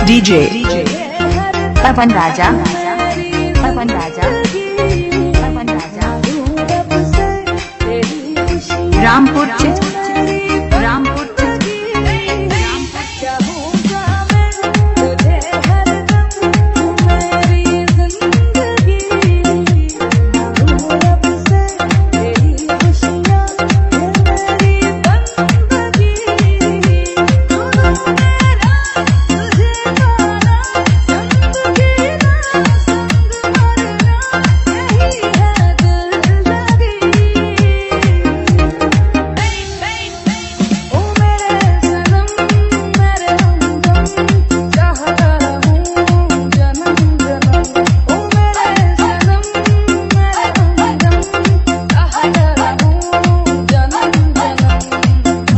DJ Papan Raja, Papan Raja, Papan Raja, Rampur Chit, Rampur Chit,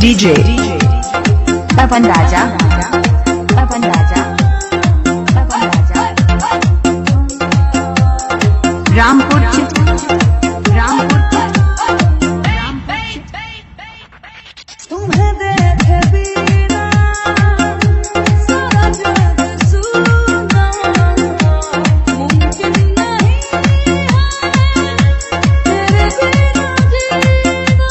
DJ Papan Raja, Papan Raja, Papan Raja, Rampur Chit, Rampur Chit, Rampur Chit. तुम्हें देखे बिना सारा जग सूना मुमकिन नहीं है तेरे बिना जीना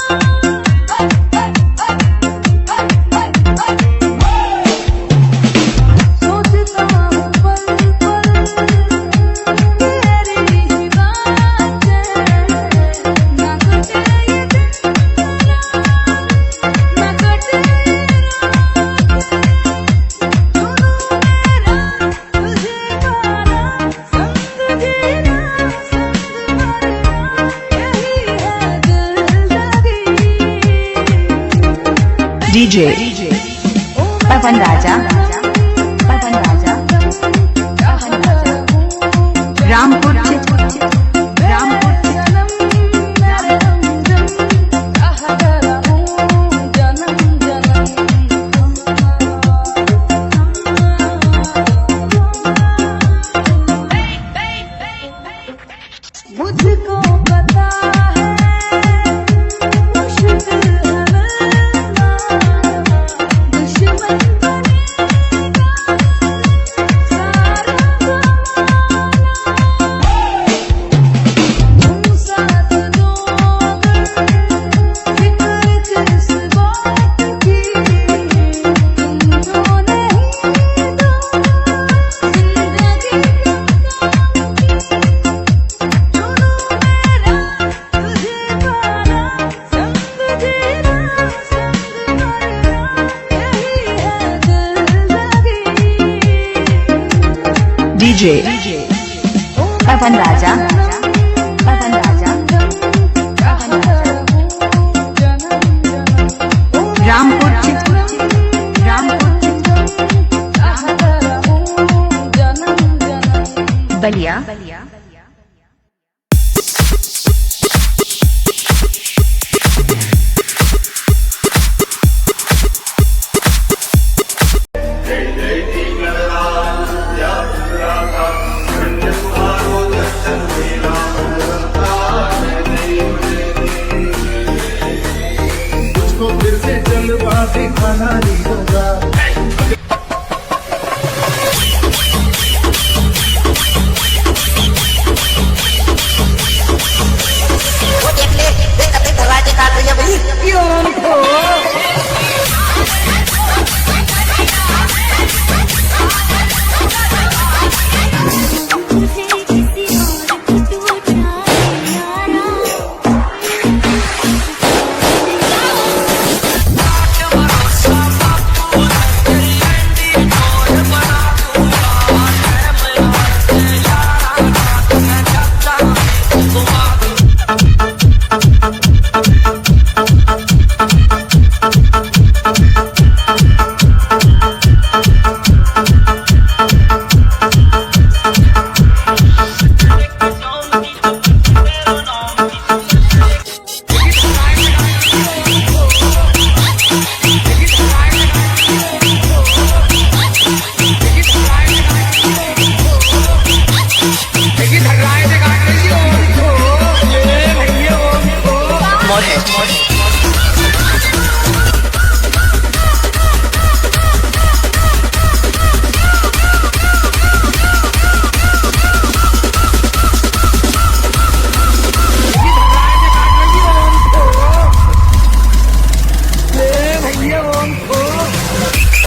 सोचता हूँ पल पल तेरी ही बातें ना कटे ये दिन ना कटे तुझे पाना संग जीना संग मरना यही है जिंदगी DJ Papan Raja, Papan Raja, Papan Raja, Rampur Chit, Rampur Chit, मुझको पता है मुश्किल है मिलना दुश्मन बनेगा सारा ज़माना तुम साथ दो अगर फिक्र किस बात की तुम जो नहीं दो जिंदगी क्या काम की चुनो मेरा तुझे पाना संग जीना संग मरना यही है जिंदगी DJ Papan Raja, Papan Raja, Papan Raja, Rampur Chit, Rampur Chit, Balia, तुझको फिर से जलवा दिखाना